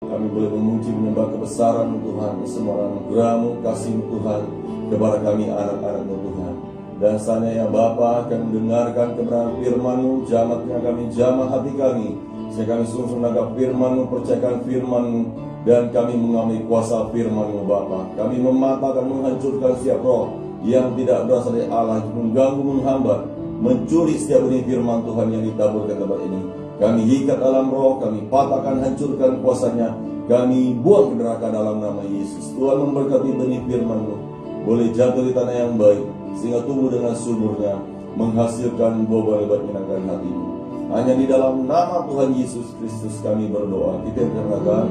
Kami boleh memuji menyembah kebesaran Tuhan, semua anugerah-Mu, kasih Tuhan kepada kami anak-anak-Mu Tuhan. Dan seandainya Bapa akan mendengarkan kebenaran firman-Mu, jamahnya kami, jamah hati kami, sehingga kami sungguh menangkap firman-Mu, percayakan firman-Mu, dan kami mengambil kuasa firman-Mu Bapa. Kami mematahkan, menghancurkan setiap roh yang tidak berasal dari Allah, mengganggu, menghambat, mencuri setiap benih firman Tuhan yang ditaburkan tempat ini. Kami ikat dalam roh, kami patahkan, hancurkan kuasanya, kami buang ke neraka dalam nama Yesus. Tuhan memberkati benih firman-Mu, boleh jatuh di tanah yang baik, sehingga tumbuh dengan suburnya, menghasilkan buah lebat menyenangkan hatimu. Hanya di dalam nama Tuhan Yesus Kristus kami berdoa. Kita berkata,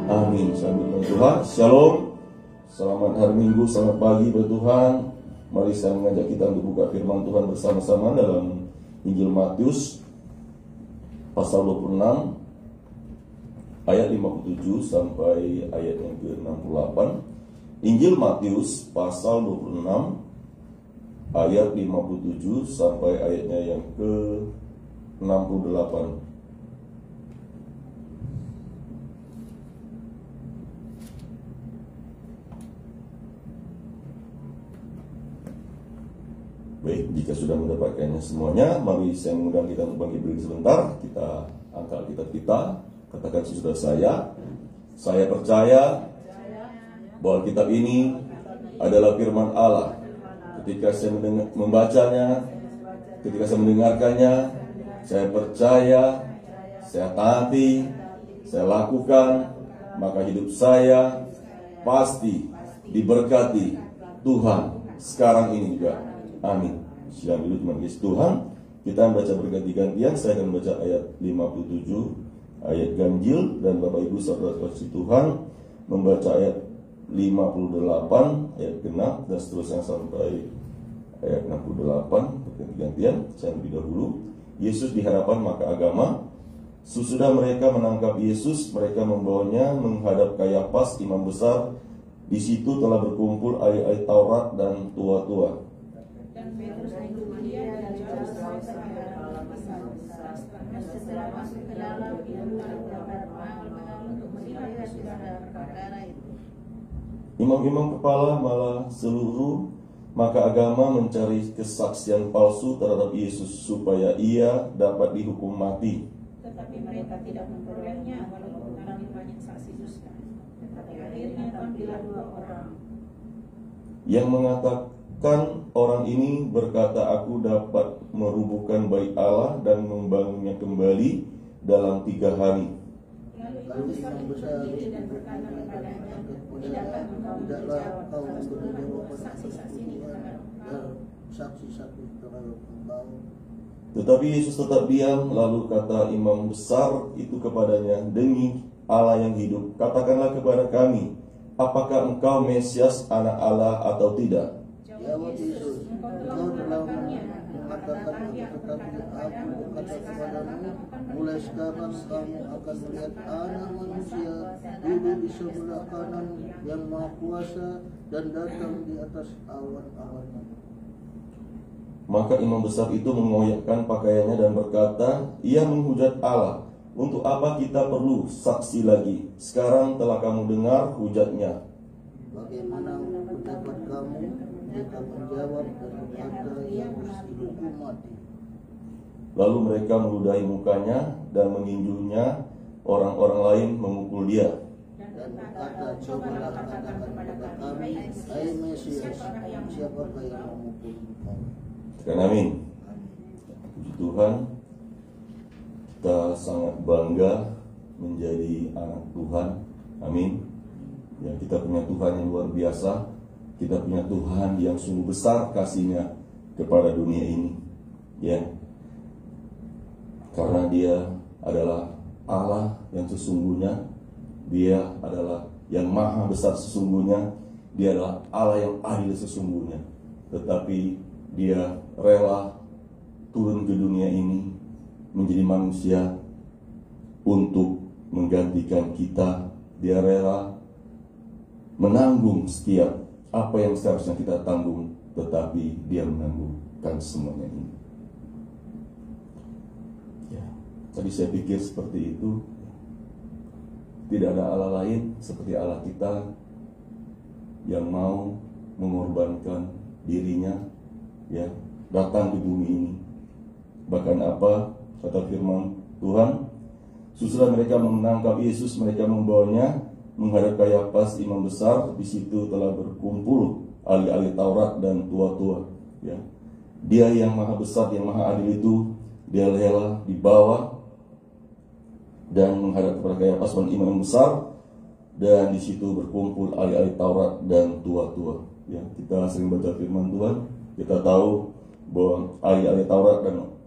amin. Sambil Tuhan, shalom. Selamat hari Minggu, selamat pagi buat Tuhan. Mari saya mengajak kita untuk buka firman Tuhan bersama-sama dalam Injil Matius pasal 26 ayat 57 sampai ayat yang ke-68. Injil Matius pasal 26 ayat 57 sampai ayatnya yang ke-68. Baik, jika sudah mendapatkannya semuanya, mari saya mengundang kita untuk bangkit berdiri sebentar. Kita angkat kitab kita, katakan sesudah saya percaya bahwa kitab ini adalah firman Allah. Ketika saya membacanya, ketika saya mendengarkannya, saya percaya, saya taati, saya lakukan, maka hidup saya pasti diberkati Tuhan sekarang ini juga. Amin. Silakan dulu teman Yesus Tuhan. Kita membaca berganti-gantian. Saya akan membaca ayat 57, ayat ganjil, dan Bapak Ibu saudara kasih Tuhan membaca ayat 58, ayat genap, dan seterusnya sampai ayat 68 berganti-gantian. Saya lebih dahulu. Yesus di hadapan maka agama. Sesudah mereka menangkap Yesus, mereka membawanya menghadap Kayafas, imam besar. Di situ telah berkumpul ahli-ahli Taurat dan tua-tua. Dan Petrus mengikuti dia dan setelah masuk ke dalam, ia mengumpulkan pengawal untuk melihat kesudahan perkara itu. Imam-imam kepala malah seluruh maka agama mencari kesaksian palsu terhadap Yesus supaya ia dapat dihukum mati. Tetapi mereka tidak memperolehnya walaupun kami banyak saksi dusta. Tetapi akhirnya tampillah 2 orang yang mengatakan, orang ini berkata, aku dapat merubuhkan bait Allah dan membangunnya kembali dalam 3 hari. Lalu imam besar itu berdiri dan berkata kepadanya, tidakkah engkau menjawab kalau seluruh saksi-saksi ini saksi-saksi terhadap engkau? Tetapi Yesus tetap diam, lalu kata imam besar itu kepadanya, demi Allah yang hidup, katakanlah kepada kami, apakah engkau Mesias, anak Allah atau tidak? Jawab Yesus, engkau telah mengatakannya, tetapi aku berkata kepadamu, mulai sekarang kamu akan melihat Anak Manusia duduk di sebelah kanan yang Maha Kuasa dan datang di atas awan-awan. Maka imam besar itu mengoyakkan pakaiannya dan berkata, ia menghujat Allah. Untuk apa kita perlu saksi lagi? Sekarang telah kamu dengar hujatnya. Bagaimana pendapat kamu? Mereka menjawab dan berkata, ia mesti dihukum mati. Lalu mereka meludahi mukanya dan meninjunya. Orang-orang lain memukul dia. Dan berkata, cobalah katakan kepada kami, hai Mesias, siapakah yang memukul engkau? Tekan amin. Puji Tuhan, kita sangat bangga menjadi anak Tuhan. Amin. Ya, kita punya Tuhan yang luar biasa. Kita punya Tuhan yang sungguh besar kasihnya kepada dunia ini. Ya, karena dia adalah Allah yang sesungguhnya. Dia adalah yang maha besar sesungguhnya. Dia adalah Allah yang adil sesungguhnya. Tetapi dia rela turun ke dunia ini menjadi manusia untuk menggantikan kita. Dia rela menanggung setiap apa yang seharusnya kita tanggung, tetapi dia menanggungkan semuanya ini. Ya, tadi saya pikir seperti itu. Tidak ada Allah lain seperti Allah kita yang mau mengorbankan dirinya, ya, datang di bumi ini. Bahkan apa kata firman Tuhan? Sesudah mereka menangkap Yesus, mereka membawanya menghadap Kayafas imam besar. Di situ telah berkumpul ahli-ahli Taurat dan tua-tua, ya. Dia yang maha besar, yang maha adil itu, dia rela dibawa dan menghadap kepada Kayafas imam besar, dan di situ berkumpul ahli-ahli Taurat dan tua-tua, ya. Kita sering baca firman Tuhan, kita tahu bahwa ahli-ahli Taurat dan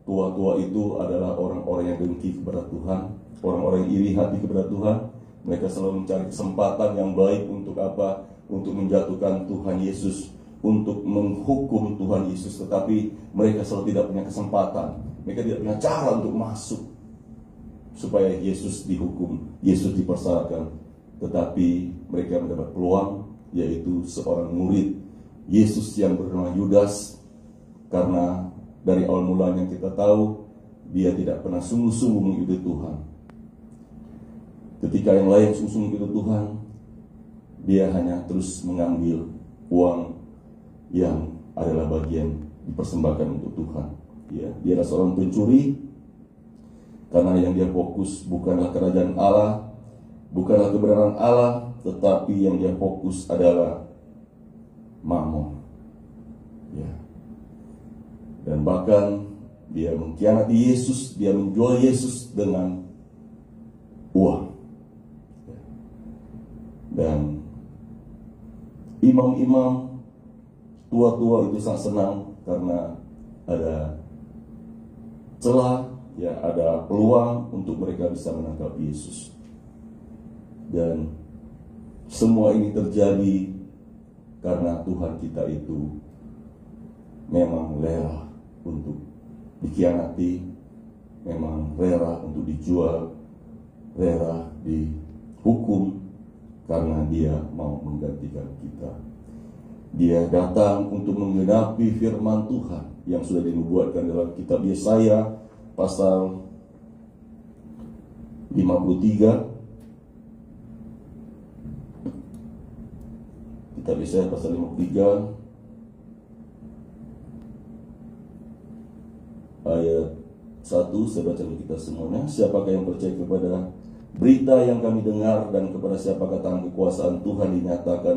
tua-tua itu adalah orang-orang yang dengki kepada Tuhan, orang-orang yang iri hati kepada Tuhan. Mereka selalu mencari kesempatan yang baik untuk apa? Untuk menjatuhkan Tuhan Yesus, untuk menghukum Tuhan Yesus. Tetapi mereka selalu tidak punya kesempatan, mereka tidak punya cara untuk masuk supaya Yesus dihukum, Yesus dipersalahkan. Tetapi mereka mendapat peluang, yaitu seorang murid Yesus yang bernama Yudas. Karena dari awal mulanya kita tahu dia tidak pernah sungguh-sungguh mengikuti Tuhan. Ketika yang lain sungguh-sungguh mengikuti Tuhan, dia hanya terus mengambil uang yang adalah bagian dipersembahkan untuk Tuhan. Ya, dia adalah seorang pencuri, karena yang dia fokus bukanlah kerajaan Allah, bukanlah kebenaran Allah, tetapi yang dia fokus adalah mamon. Ya. Dan bahkan dia mengkhianati Yesus, dia menjual Yesus dengan uang. Dan imam-imam tua-tua itu sangat senang karena ada celah, ya, ada peluang untuk mereka bisa menangkap Yesus. Dan semua ini terjadi karena Tuhan kita itu memang rela untuk dikhianati, memang rela untuk dijual, rela dihukum, karena dia mau menggantikan kita. Dia datang untuk menggenapi firman Tuhan yang sudah dinubuatkan dalam kitab Yesaya pasal 53. Kitab Yesaya pasal 53 ayat 1, saya baca untuk kita semuanya. Siapakah yang percaya kepada berita yang kami dengar, dan kepada siapakah tangan kekuasaan Tuhan dinyatakan?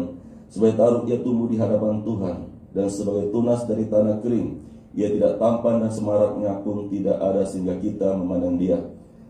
Sebagai taruk ia tumbuh di hadapan Tuhan, dan sebagai tunas dari tanah kering. Ia tidak tampan dan semaraknya pun tidak ada sehingga kita memandang dia,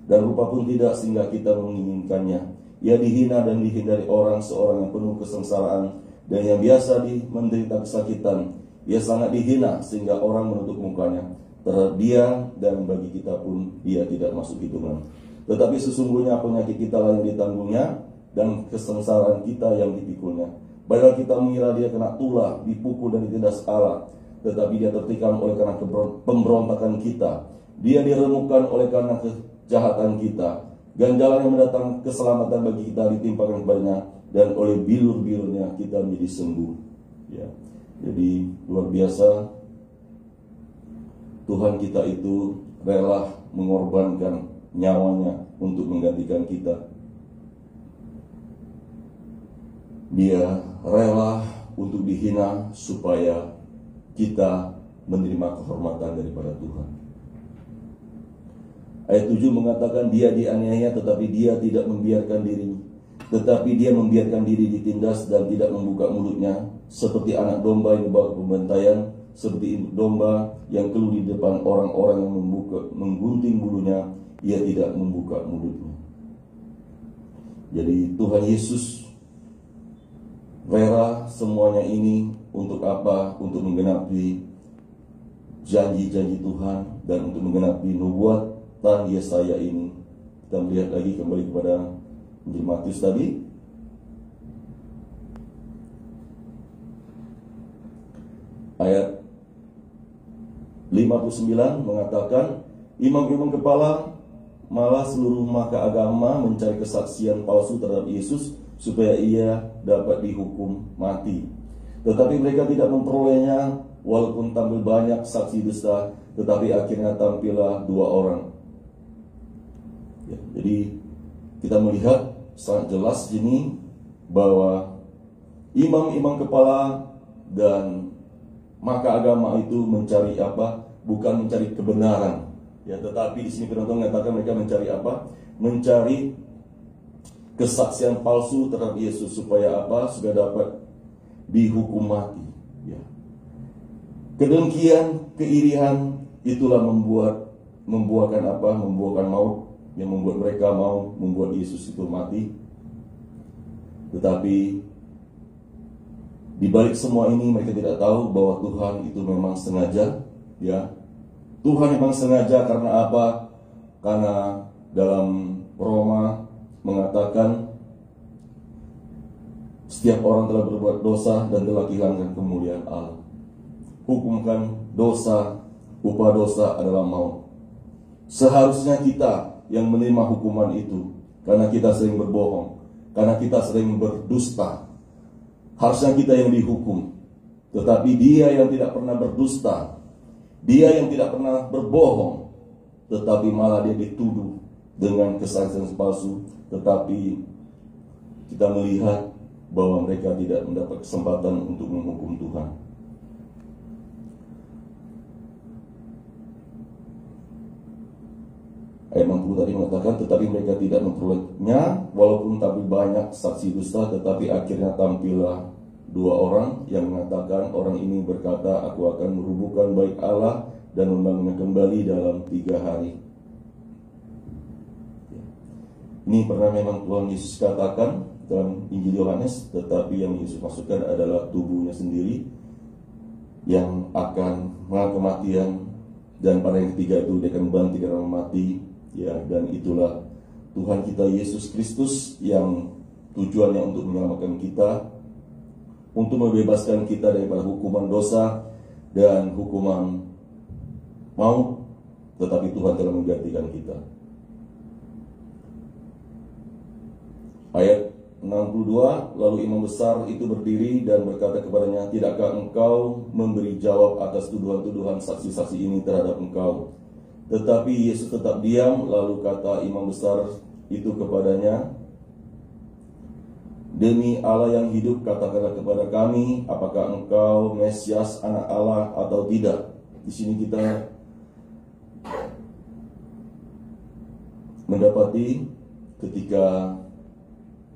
dan rupa pun tidak sehingga kita menginginkannya. Ia dihina dan dihindari orang, seorang yang penuh kesengsaraan dan yang biasa menderita kesakitan. Ia sangat dihina sehingga orang menutup mukanya terhadap dia, dan bagi kita pun dia tidak masuk hitungan. Tetapi sesungguhnya penyakit kita lah yang ditanggungnya, dan kesengsaraan kita yang dipikulnya. Padahal kita mengira dia kena tulah, dipukul dan ditindas Allah, tetapi dia tertikam oleh karena pemberontakan kita. Dia diremukkan oleh karena kejahatan kita. Ganjalan yang mendatang keselamatan bagi kita ditimpakan kepadanya, dan oleh bilur-bilurnya kita menjadi sembuh. Ya. Jadi luar biasa, Tuhan kita itu rela mengorbankan nyawanya untuk menggantikan kita. Dia rela untuk dihina supaya kita menerima kehormatan daripada Tuhan. Ayat 7 mengatakan dia dianiaya tetapi dia tidak membiarkan diri, tetapi dia membiarkan diri ditindas dan tidak membuka mulutnya, seperti anak domba yang dibawa ke pembantaian, seperti induk domba yang keluh di depan orang-orang yang menggunting bulunya, ia tidak membuka mulutnya. Jadi Tuhan Yesus rela semuanya ini untuk apa? Untuk menggenapi janji-janji Tuhan dan untuk menggenapi nubuatan Yesaya ini. Kita melihat lagi kembali kepada Injil Matius tadi. Ayat 59 mengatakan, imam-imam kepala malah seluruh maka agama mencari kesaksian palsu terhadap Yesus supaya ia dapat dihukum mati. Tetapi mereka tidak memperolehnya, walaupun tampil banyak saksi dusta, tetapi akhirnya tampillah 2 orang. Ya, jadi kita melihat sangat jelas ini bahwa imam-imam kepala dan maka agama itu mencari apa? Bukan mencari kebenaran, ya, tetapi di sini Firman Tuhan mengatakan mereka mencari apa? Mencari kesaksian palsu terhadap Yesus supaya apa? Supaya dapat dihukum mati. Ya. Kedengkian, keirian itulah membuahkan apa? Membuahkan maut, yang membuat mereka mau membuat Yesus itu mati. Tetapi di balik semua ini mereka tidak tahu bahwa Tuhan itu memang sengaja, ya. Tuhan memang sengaja karena apa? Karena dalam Roma mengatakan setiap orang telah berbuat dosa dan telah kehilangan kemuliaan Allah. Hukumkan dosa, upah dosa adalah maut. Seharusnya kita yang menerima hukuman itu karena kita sering berbohong, karena kita sering berdusta. Harusnya kita yang dihukum. Tetapi dia yang tidak pernah berdusta, dia yang tidak pernah berbohong, tetapi malah dia dituduh dengan kesaksian palsu. Tetapi kita melihat bahwa mereka tidak mendapat kesempatan untuk menghukum Tuhan. Ayat 60 tadi mengatakan, tetapi mereka tidak memperolehnya, walaupun tapi banyak saksi dusta. Tetapi akhirnya tampillah dua orang yang mengatakan, orang ini berkata, aku akan merubuhkan bait Allah dan membangunnya kembali dalam 3 hari. Ini pernah memang Tuhan Yesus katakan dalam Injil Yohanes, tetapi yang Yesus maksudkan adalah tubuhnya sendiri yang akan mengalami kematian, dan pada yang ketiga itu dia akan membangkitkan orang mati. Ya, dan itulah Tuhan kita Yesus Kristus yang tujuannya untuk menyelamatkan kita, untuk membebaskan kita daripada hukuman dosa dan hukuman maut, tetapi Tuhan telah menggantikan kita. Ayat 62, lalu imam besar itu berdiri dan berkata kepadanya, tidakkah engkau memberi jawab atas tuduhan-tuduhan saksi-saksi ini terhadap engkau? Tetapi Yesus tetap diam. Lalu kata imam besar itu kepadanya, demi Allah yang hidup, katakanlah kepada kami, apakah engkau Mesias, anak Allah atau tidak? Di sini kita mendapati ketika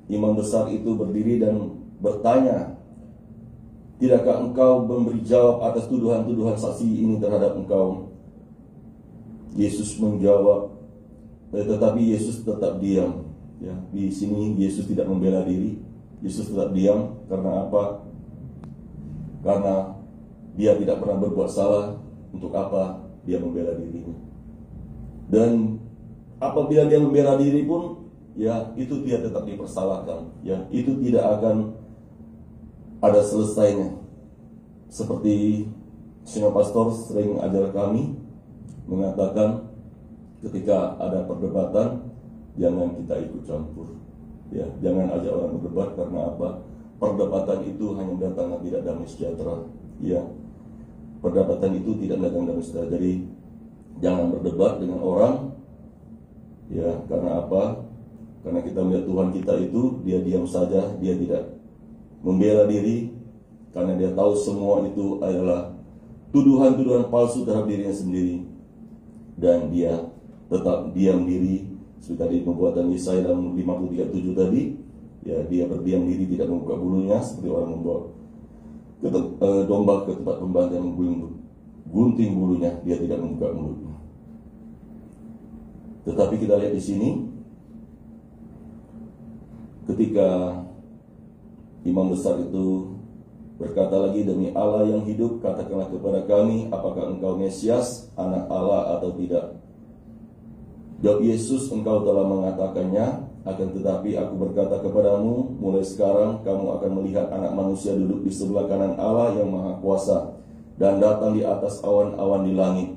imam besar itu berdiri dan bertanya, tidakkah engkau memberi jawab atas tuduhan-tuduhan saksi ini terhadap engkau? Yesus menjawab, tetapi Yesus tetap diam. Ya, di sini Yesus tidak membela diri. Yesus tetap diam karena apa? Karena dia tidak pernah berbuat salah. Untuk apa dia membela dirinya? Dan apabila dia membela diri pun, ya itu dia tetap dipersalahkan. Ya, itu tidak akan ada selesainya. Seperti senior pastor sering ajar kami mengatakan, ketika ada perdebatan, jangan kita ikut campur. Ya, jangan ajak orang berdebat, karena apa? Perdebatan itu hanya mendatangkan tidak damai sejahtera. Ya, perdebatan itu tidak mendatangkan damai sejahtera. Jadi jangan berdebat dengan orang. Ya, karena apa? Karena kita melihat Tuhan kita itu, dia diam saja, dia tidak membela diri, karena dia tahu semua itu adalah tuduhan-tuduhan palsu terhadap dirinya sendiri. Dan dia tetap diam diri, seperti tadi pembuatan Yesaya dalam 53:7 tadi, ya, dia berdiam diri, tidak membuka bulunya, seperti orang membawa domba ke tempat pembantaian, gunting bulunya, dia tidak membuka mulutnya. Tetapi kita lihat di sini, ketika imam besar itu berkata lagi, demi Allah yang hidup, katakanlah kepada kami, apakah engkau Mesias, anak Allah atau tidak? Jawab Yesus, engkau telah mengatakannya, akan tetapi aku berkata kepadamu, mulai sekarang kamu akan melihat anak manusia duduk di sebelah kanan Allah yang maha kuasa, dan datang di atas awan-awan di langit.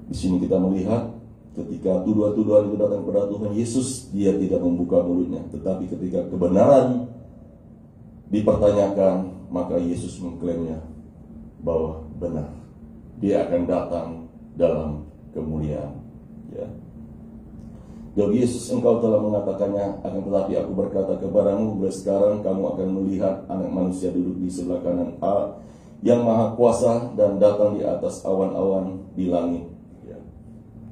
Di sini kita melihat, ketika tuduhan-tuduhan itu datang kepada Tuhan Yesus, dia tidak membuka mulutnya. Tetapi ketika kebenaran dipertanyakan, maka Yesus mengklaimnya bahwa benar, dia akan datang dalam kemuliaan. Ya. Jawab Yesus, engkau telah mengatakannya, akan tetapi aku berkata kepadamu, mulai sekarang kamu akan melihat Anak Manusia duduk di sebelah kanan Allah yang Maha Kuasa dan datang di atas awan-awan di langit. Ya.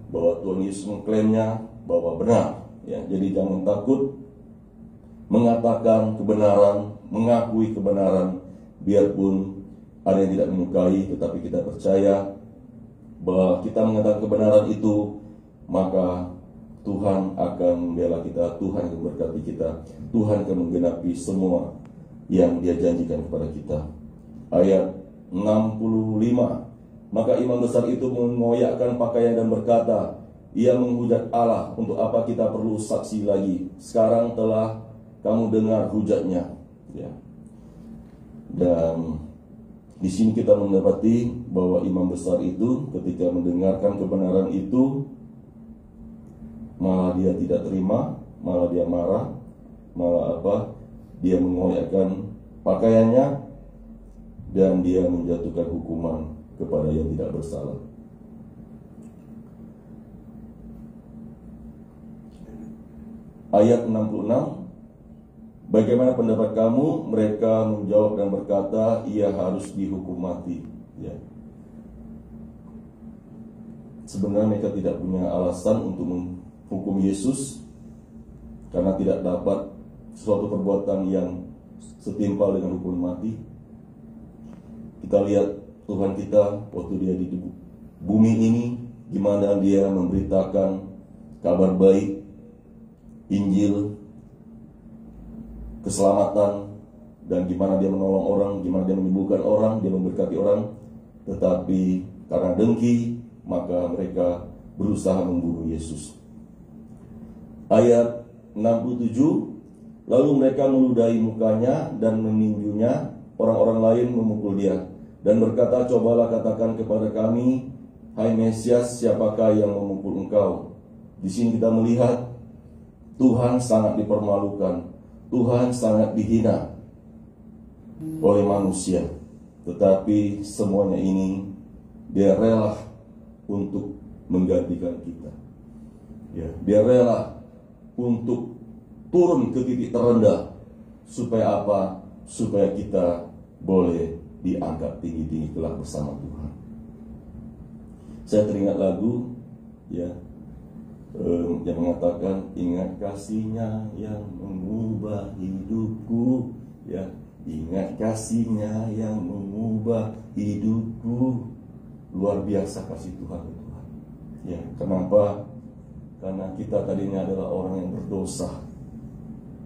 Bahwa Tuhan Yesus mengklaimnya bahwa benar. Ya. Jadi jangan takut mengatakan kebenaran, mengakui kebenaran, biarpun ada yang tidak menyukai, tetapi kita percaya bahwa kita mengatakan kebenaran itu, maka Tuhan akan membela kita, Tuhan akan memberkati kita, Tuhan akan menggenapi semua yang Dia janjikan kepada kita. Ayat 65, maka imam besar itu mengoyakkan pakaian dan berkata, ia menghujat Allah, untuk apa kita perlu saksi lagi? Sekarang telah kamu dengar hujatnya. Ya. Dan di sini kita mendapati bahwa imam besar itu ketika mendengarkan kebenaran itu, malah dia tidak terima, malah dia marah, malah dia mengoyakkan pakaiannya, dan dia menjatuhkan hukuman kepada yang tidak bersalah. Ayat 66, bagaimana pendapat kamu? Mereka menjawab dan berkata, ia harus dihukum mati. Ya. Sebenarnya mereka tidak punya alasan untuk hukum Yesus karena tidak dapat suatu perbuatan yang setimpal dengan hukuman mati. Kita lihat Tuhan kita waktu Dia di bumi ini, gimana Dia memberitakan kabar baik, Injil, keselamatan, dan gimana Dia menolong orang, gimana Dia menyembuhkan orang, Dia memberkati orang. Tetapi karena dengki, maka mereka berusaha membunuh Yesus. Ayat 67, lalu mereka meludahi mukanya dan meninjunya, orang-orang lain memukul Dia dan berkata, cobalah katakan kepada kami, hai Mesias, siapakah yang memukul engkau? Di sini kita melihat Tuhan sangat dipermalukan, Tuhan sangat dihina oleh manusia, tetapi semuanya ini Dia rela untuk menggantikan kita. Ya, Dia rela untuk turun ke titik terendah. Supaya apa? Supaya kita boleh diangkat tinggi-tinggi kelak bersama Tuhan. Saya teringat lagu yang mengatakan, ingat kasih-Nya yang mengubah hidupku, ya, ingat kasih-Nya yang mengubah hidupku. Luar biasa kasih Tuhan. Ya, kenapa? Karena kita tadinya adalah orang yang berdosa,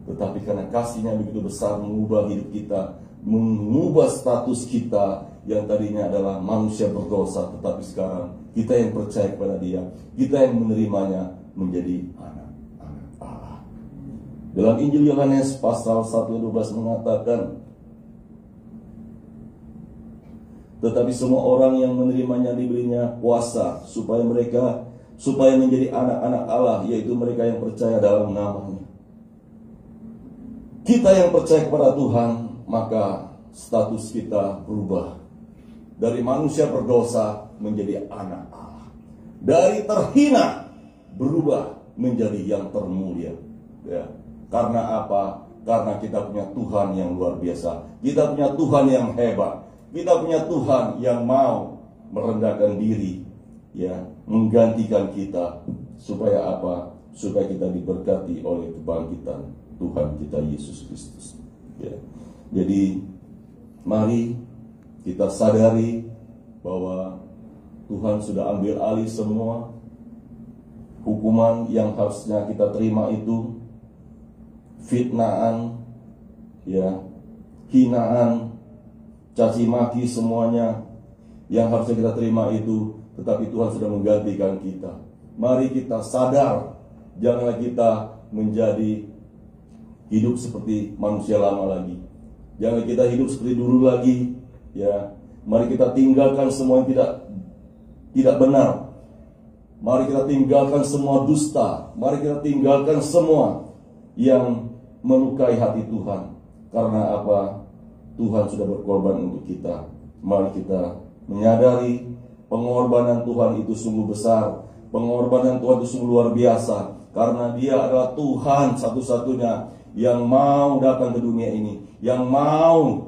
tetapi karena kasih-Nya begitu besar mengubah hidup kita, mengubah status kita yang tadinya adalah manusia berdosa, tetapi sekarang kita yang percaya kepada Dia, kita yang menerimanya menjadi anak-anak Allah. Dalam Injil Yohanes pasal 1:12 mengatakan, tetapi semua orang yang menerimanya diberinya kuasa supaya menjadi anak-anak Allah, yaitu mereka yang percaya dalam nama-Nya. Kita yang percaya kepada Tuhan, maka status kita berubah dari manusia berdosa menjadi anak Allah, dari terhina berubah menjadi yang termulia. Ya. Karena apa? Karena kita punya Tuhan yang luar biasa, kita punya Tuhan yang hebat, kita punya Tuhan yang mau merendahkan diri, ya, menggantikan kita. Supaya apa? Supaya kita diberkati oleh kebangkitan Tuhan kita Yesus Kristus. Ya. Jadi mari kita sadari bahwa Tuhan sudah ambil alih semua hukuman yang harusnya kita terima itu, fitnaan, ya, hinaan, caci maki, semuanya yang harusnya kita terima itu, tetapi Tuhan sudah menggantikan kita. Mari kita sadar, janganlah kita menjadi hidup seperti manusia lama lagi. Jangan kita hidup seperti dulu lagi, ya. Mari kita tinggalkan semua yang tidak benar. Mari kita tinggalkan semua dusta. Mari kita tinggalkan semua yang melukai hati Tuhan. Karena apa? Tuhan sudah berkorban untuk kita. Mari kita menyadari pengorbanan Tuhan itu sungguh besar. Pengorbanan Tuhan itu sungguh luar biasa. karena Dia adalah Tuhan satu-satunya yang mau datang ke dunia ini, yang mau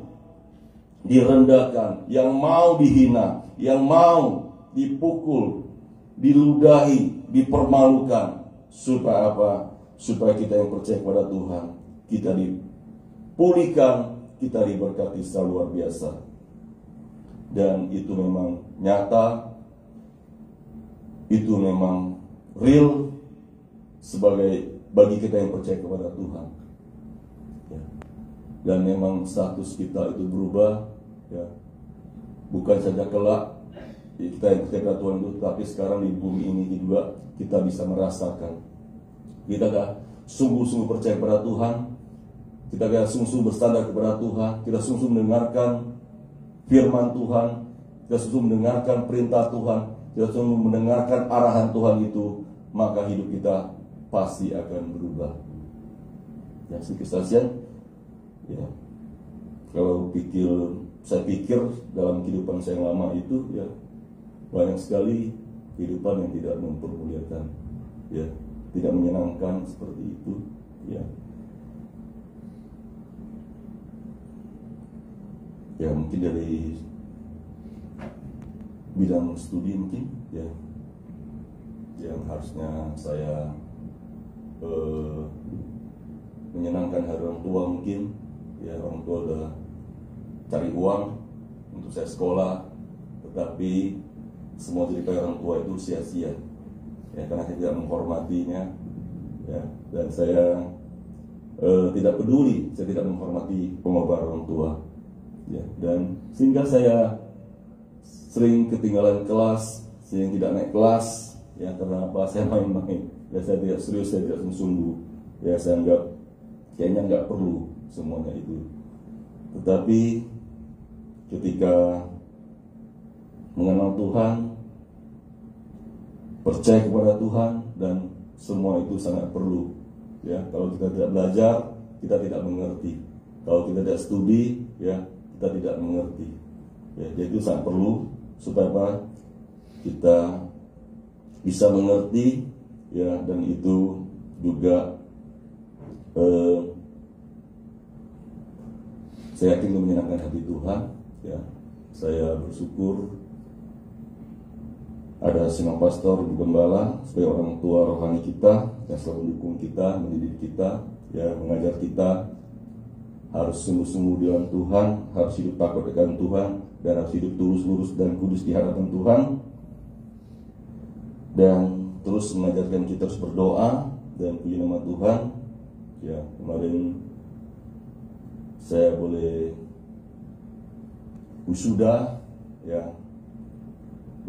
direndahkan, yang mau dihina, yang mau dipukul, diludahi, dipermalukan. Supaya apa? Supaya kita yang percaya kepada Tuhan, kita dipulihkan, kita diberkati secara luar biasa. Dan itu memang nyata, itu memang real bagi kita yang percaya kepada Tuhan. Ya. Dan memang status kita itu berubah, ya. Bukan saja kelak kita yang percaya kepada Tuhan itu, tapi sekarang di bumi ini juga kita bisa merasakan. Kita dah sungguh-sungguh percaya kepada Tuhan, kita dah sungguh-sungguh bersandar kepada Tuhan, kita sungguh-sungguh mendengarkan firman Tuhan, kita sungguh mendengarkan perintah Tuhan, kita sungguh mendengarkan arahan Tuhan itu, maka hidup kita pasti akan berubah. Ya, kesaksian, ya. Kalau saya pikir dalam kehidupan saya yang lama itu, ya, banyak sekali kehidupan yang tidak mempermuliakan, ya, tidak menyenangkan seperti itu, ya. Ya, mungkin dari bidang studi mungkin, ya, yang harusnya saya menyenangkan hati orang tua mungkin, ya, orang tua udah cari uang untuk saya sekolah, tetapi semua jeripaya orang tua itu sia-sia, ya, karena saya tidak menghormatinya, ya, dan saya tidak peduli, saya tidak menghormati pengorbanan orang tua, ya, dan sehingga saya sering ketinggalan kelas, sering tidak naik kelas, ya, karena apa? Saya main-main, ya, saya tidak serius, saya tidak sungguh-sungguh, ya, saya anggap kayaknya nggak perlu semuanya itu. Tetapi ketika mengenal Tuhan, percaya kepada Tuhan, dan semua itu sangat perlu, ya. Kalau kita tidak belajar, kita tidak mengerti. Kalau kita tidak studi, ya, kita tidak mengerti, ya. Jadi itu sangat perlu supaya apa? Kita bisa mengerti, ya, dan itu juga saya yakin itu menyenangkan hati Tuhan, ya. Saya bersyukur ada Sinang Pastor, Ibu Gembala sebagai orang tua rohani kita yang selalu mendukung kita, mendidik kita, ya, mengajar kita harus sungguh-sungguh di dalam Tuhan, harus hidup takut akan Tuhan, dan harus hidup tulus, lurus, dan kudus di hadapan Tuhan, dan terus mengajarkan kita harus berdoa dan puji nama Tuhan. Ya, kemarin saya boleh wisuda, ya,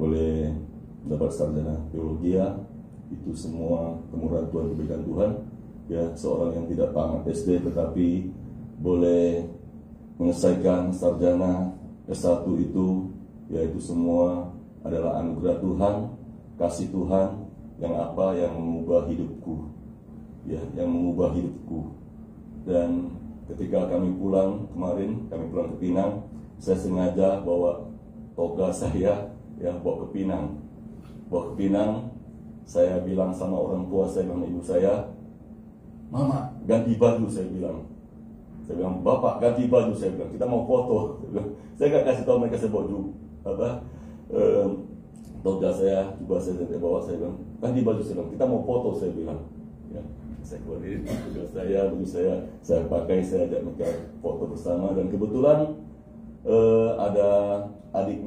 boleh mendapat sarjana teologi, itu semua kemurahan Tuhan, kebaikan Tuhan, ya. Seorang yang tidak tamat SD tetapi boleh menyelesaikan sarjana S1 itu, ya, itu semua adalah anugerah Tuhan, kasih Tuhan yang mengubah hidupku, ya, yang mengubah hidupku. Dan ketika kami pulang kemarin, kami pulang ke Pinang, saya sengaja bawa toga saya, ya, bawa ke Pinang. Saya bilang sama orang tua saya, sama ibu saya, "Mama, ganti baju," saya bilang. Saya bilang, "Bapak, ganti baju," saya bilang, "kita mau foto." Saya gak kasih tahu mereka saya baju toga saya, jubah saya bawa, saya bilang, "Ganti baju," saya bilang, "kita mau foto," saya bilang, ya. Saya keluarin baju saya pakai, saya ajak mereka foto bersama, dan kebetulan ada adik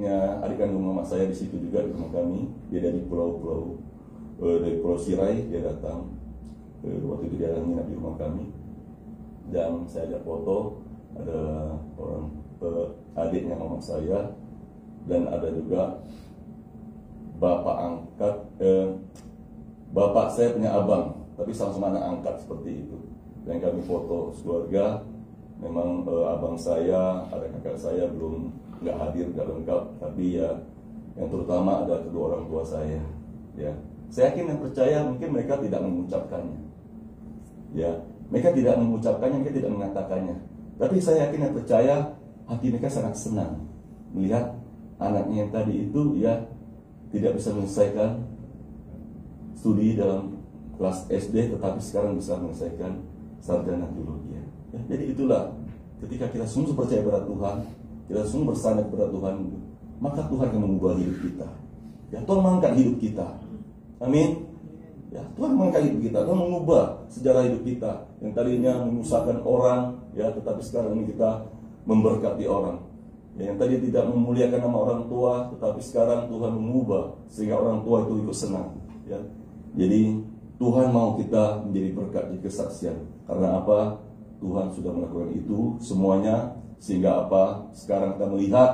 kandung mama saya di situ juga di rumah kami. Dia dari Pulau Sirai, dia datang. Waktu itu dia nginap di rumah kami, dan saya ajak foto. Ada orang adiknya mama saya, dan ada juga bapak saya punya abang, tapi sama-sama anak angkat seperti itu. Dan kami foto keluarga. Memang abang saya, ada kakak saya belum nggak hadir, nggak lengkap, tapi ya yang terutama ada kedua orang tua saya, ya. Saya yakin dan percaya mungkin mereka tidak mengucapkannya, ya, mereka tidak mengucapkannya, mereka tidak mengatakannya, tapi saya yakin dan percaya hati mereka sangat senang melihat anaknya yang tadi itu, ya, tidak bisa menyelesaikan studi dalam kelas SD tetapi sekarang bisa menyelesaikan sarjana teologi. Ya, jadi itulah ketika kita sungguh percaya kepada Tuhan, kita sungguh bersandar kepada Tuhan, maka Tuhan akan mengubah hidup kita. Ya, Tuhan mengangkat hidup kita. Amin. Ya, Tuhan mengangkat hidup kita, Tuhan mengubah sejarah hidup kita yang tadinya menyusahkan orang, ya, tetapi sekarang ini kita memberkati orang. Ya, yang tadi tidak memuliakan nama orang tua, tetapi sekarang Tuhan mengubah sehingga orang tua itu ikut senang. Ya, jadi Tuhan mau kita menjadi berkat di kesaksian. Karena apa? Tuhan sudah melakukan itu semuanya, sehingga apa? Sekarang kita melihat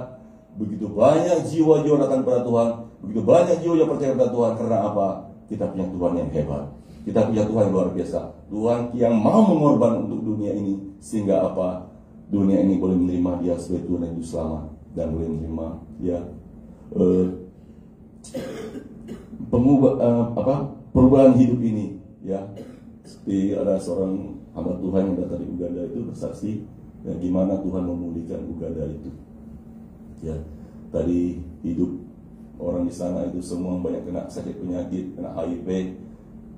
begitu banyak jiwa-jiwa datang kepada Tuhan, begitu banyak jiwa yang percaya kepada Tuhan. Karena apa? Kita punya Tuhan yang hebat, kita punya Tuhan yang luar biasa, Tuhan yang mau mengorban untuk dunia ini, sehingga apa? Dunia ini boleh menerima Dia sebagai Tuhan dan Juru Selamat, dan boleh menerima Dia perubahan hidup ini. Ya, seperti ada seorang hamba Tuhan yang datang di Uganda itu bersaksi, ya, gimana Tuhan memulihkan Uganda itu. Ya, tadi hidup orang di sana itu semua banyak kena sakit penyakit, kena HIV,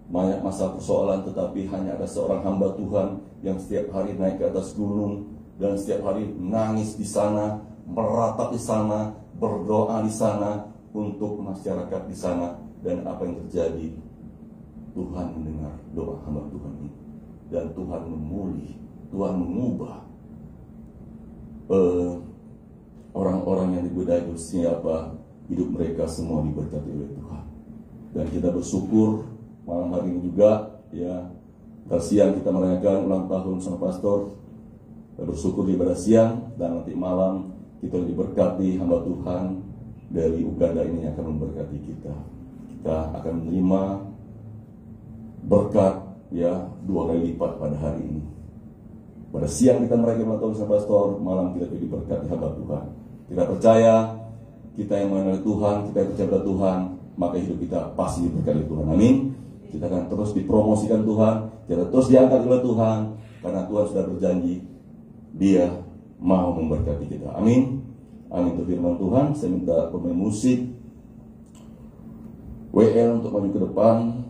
banyak masalah persoalan, tetapi hanya ada seorang hamba Tuhan yang setiap hari naik ke atas gunung dan setiap hari nangis di sana, meratap di sana, berdoa di sana untuk masyarakat di sana. Dan apa yang terjadi? Tuhan mendengar doa hamba Tuhan ini, dan Tuhan memulih, Tuhan mengubah orang-orang yang dibudai siapa hidup mereka semua diberkati oleh Tuhan. Dan kita bersyukur malam hari ini juga, ya, siang kita merayakan ulang tahun sang pastor. Kita bersyukur di ibadah siang, dan nanti malam kita diberkati hamba Tuhan dari Uganda ini yang akan memberkati kita. Kita akan menerima berkat, ya, 2 kali lipat pada hari ini. Pada siang kita merayakan ulang tahun sang pastor, malam kita diberkati hamba Tuhan. Kita percaya, kita yang mengenal Tuhan, kita yang percaya pada Tuhan, maka hidup kita pasti diberkati Tuhan. Amin. Kita akan terus dipromosikan Tuhan, kita terus diangkat oleh Tuhan, karena Tuhan sudah berjanji Dia mau memberkati kita. Amin. Amin. Untuk firman Tuhan, saya minta pemain musik WL untuk maju ke depan.